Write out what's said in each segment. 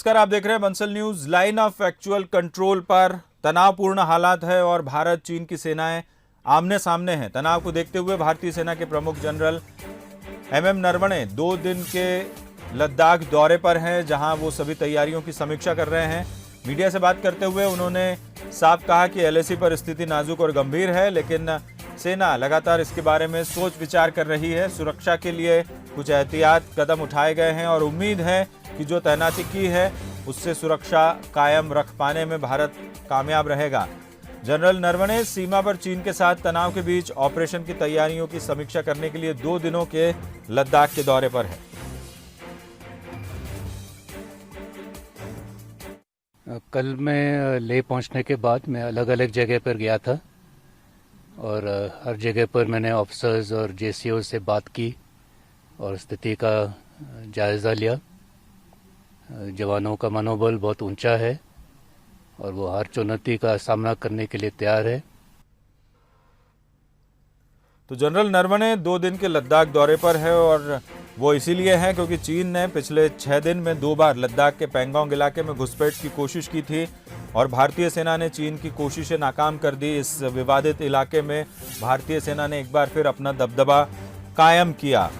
नमस्कार, आप देख रहे हैं Bansal news. Line of actual control पर तनावपूर्ण हालात है और भारत चीन की सेनाएं आमने सामने हैं। तनाव को देखते हुए भारतीय सेना के प्रमुख जनरल एमएम नरवणे 2 दिन के लद्दाख दौरे पर हैं, जहां वो सभी तैयारियों की समीक्षा कर रहे हैं। मीडिया से बात करते हुए उन्होंने साफ कहा कि एलएसी पर स्थिति नाजुक और गंभीर है, लेकिन सेना लगातार इसके बारे में सोच विचार कर रही है। सुरक्षा के लिए कुछ एहतियात कदम उठाए गए हैं और उम्मीद है कि जो तैनाती की है उससे सुरक्षा कायम रख पाने में भारत कामयाब रहेगा। जनरल नरवणे सीमा पर चीन के साथ तनाव के बीच ऑपरेशन की तैयारियों की समीक्षा करने के लिए 2 दिनों के लद्दाख के दौरे पर है। कल मैं लेह पहुंचने के बाद मैं अलग अलग जगह पर गया था और हर जगह पर मैंने ऑफिसर्स और जेसीओ से बात की और स्थिति का जायज़ा लिया। जवानों का मनोबल बहुत ऊंचा है और वो हर चुनौती का सामना करने के लिए तैयार है। तो जनरल नरवणे 2 दिन के लद्दाख दौरे पर है और वो इसीलिए है क्योंकि चीन ने पिछले 6 दिन में 2 बार लद्दाख के पैंगोंग इलाके में घुसपैठ की कोशिश की थी और भारतीय सेना ने चीन की कोशिशें नाकाम कर दी। इस विवादित इलाके में भारतीय सेना ने एक बार फिर अपना दबदबा कायम किया।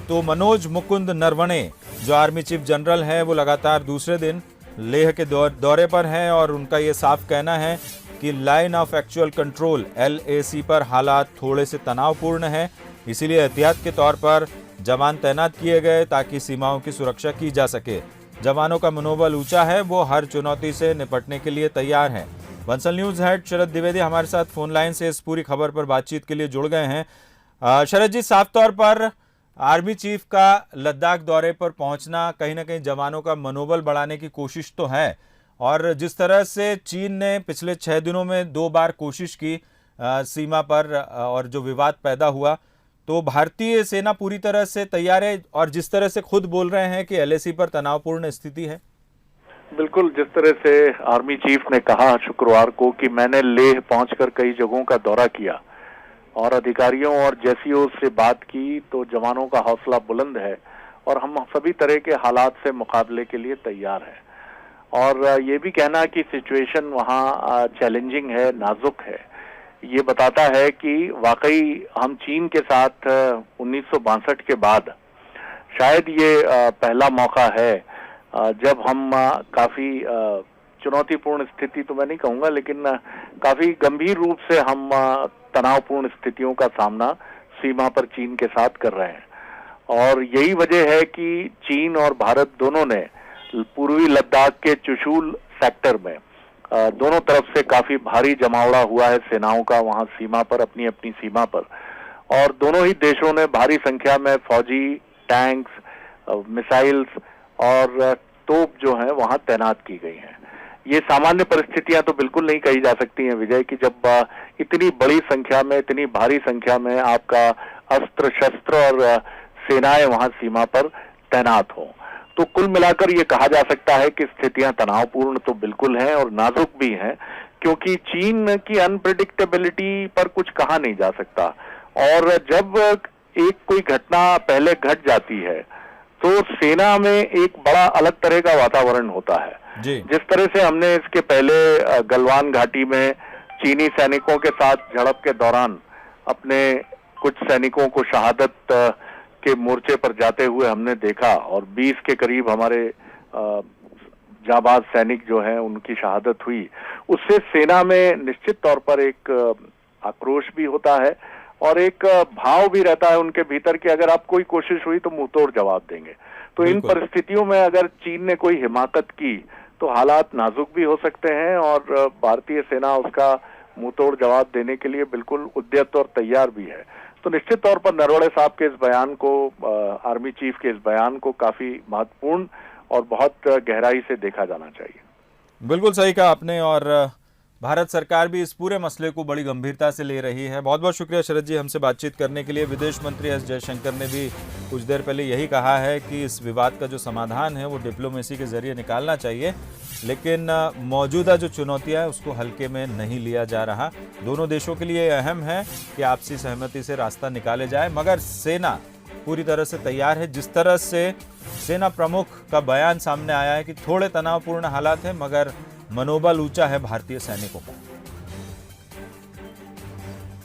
तो मनोज मुकुंद नरवणे जो आर्मी चीफ जनरल है, वो लगातार दूसरे दिन लेह के दौरे पर हैं और उनका ये साफ कहना है कि line of actual control LAC पर हालात थोड़े से तनावपूर्ण हैं, इसीलिए एहतियात के तौर पर जवान तैनात किए गए ताकि सीमाओं की सुरक्षा की जा सके। जवानों का मनोबल ऊंचा है, वो हर चुनौती से निपटने के लिए तैयार हैं। बंसल न्यूज हेड शरद द्विवेदी हमारे साथ फोन लाइन से इस पूरी खबर पर बातचीत के लिए जुड़ गए हैं। शरद जी, साफ तौर पर आर्मी चीफ का लद्दाख दौरे पर पहुंचना कहीं ना कहीं जवानों का मनोबल बढ़ाने की कोशिश तो है, और जिस तरह से चीन ने पिछले 6 दिनों में 2 बार कोशिश की सीमा पर और जो विवाद पैदा हुआ, तो भारतीय सेना पूरी तरह से तैयार है और जिस तरह से खुद बोल रहे हैं कि LAC पर तनावपूर्ण स्थिति है। बिल्कुल, जिस तरह से आर्मी चीफ ने कहा शुक्रवार को कि मैंने लेह पहुंचकर कई जगहों का दौरा किया और अधिकारियों और जेसीओ से बात की, तो जवानों का हौसला बुलंद है और हम सभी तरह के हालात से मुकाबले के लिए तैयार हैं। और ये भी कहना कि सिचुएशन वहाँ चैलेंजिंग है, नाजुक है, ये बताता है कि वाकई हम चीन के साथ 1962 के बाद शायद ये पहला मौका है जब हम काफी चुनौतीपूर्ण स्थिति तो मैं नहीं कहूंगा, लेकिन काफी गंभीर रूप से हम तनावपूर्ण स्थितियों का सामना सीमा पर चीन के साथ कर रहे हैं। और यही वजह है कि चीन और भारत दोनों ने पूर्वी लद्दाख के चुशूल सेक्टर में दोनों तरफ से काफी भारी जमावड़ा हुआ है सेनाओं का वहां सीमा पर, अपनी अपनी सीमा पर, और दोनों ही देशों ने भारी संख्या में फौजी, टैंक्स, मिसाइल्स और तोप जो है वहां तैनात की गई हैं। ये सामान्य परिस्थितियां तो बिल्कुल नहीं कही जा सकती हैं विजय, कि जब इतनी बड़ी संख्या में, इतनी भारी संख्या में आपका अस्त्र शस्त्र और सेनाएं वहां सीमा पर तैनात हों। तो कुल मिलाकर ये कहा जा सकता है कि स्थितियां तनावपूर्ण तो बिल्कुल हैं और नाजुक भी हैं, क्योंकि चीन की अनप्रेडिक्टेबिलिटी पर कुछ कहा नहीं जा सकता। और जब एक कोई घटना पहले घट जाती है तो सेना में एक बड़ा अलग तरह का वातावरण होता है। जिस तरह से हमने इसके पहले गलवान घाटी में चीनी सैनिकों के साथ झड़प के दौरान अपने कुछ सैनिकों को शहादत के मोर्चे पर जाते हुए हमने देखा और 20 के करीब हमारे जाबाज सैनिक जो हैं उनकी शहादत हुई, उससे सेना में निश्चित तौर पर एक आक्रोश भी होता है और एक भाव भी रहता है उनके भीतर कि अगर आप कोई कोशिश हुई तो मुंहतोड़ जवाब देंगे। तो इन परिस्थितियों में अगर चीन ने कोई हिमाकत की तो हालात नाजुक भी हो सकते हैं और भारतीय सेना उसका मुंहतोड़ जवाब देने के लिए बिल्कुल उद्यत और तैयार भी है। तो निश्चित तौर पर नरवणे साहब के इस बयान को, आर्मी चीफ के इस बयान को काफी महत्वपूर्ण और बहुत गहराई से देखा जाना चाहिए। बिल्कुल सही कहा आपने, और भारत सरकार भी इस पूरे मसले को बड़ी गंभीरता से ले रही है। बहुत बहुत शुक्रिया शरद जी हमसे बातचीत करने के लिए। विदेश मंत्री एस जयशंकर ने भी कुछ देर पहले यही कहा है कि इस विवाद का जो समाधान है वो डिप्लोमेसी के जरिए निकालना चाहिए, लेकिन मौजूदा जो चुनौतियां हैं उसको हल्के में नहीं लिया जा रहा। दोनों देशों के लिए अहम है कि आपसी सहमति से रास्ता निकाले जाए, मगर सेना पूरी तरह से तैयार है। जिस तरह से सेना प्रमुख का बयान सामने आया है कि थोड़े तनावपूर्ण हालात हैं, मगर मनोबल ऊंचा है भारतीय सैनिकों का।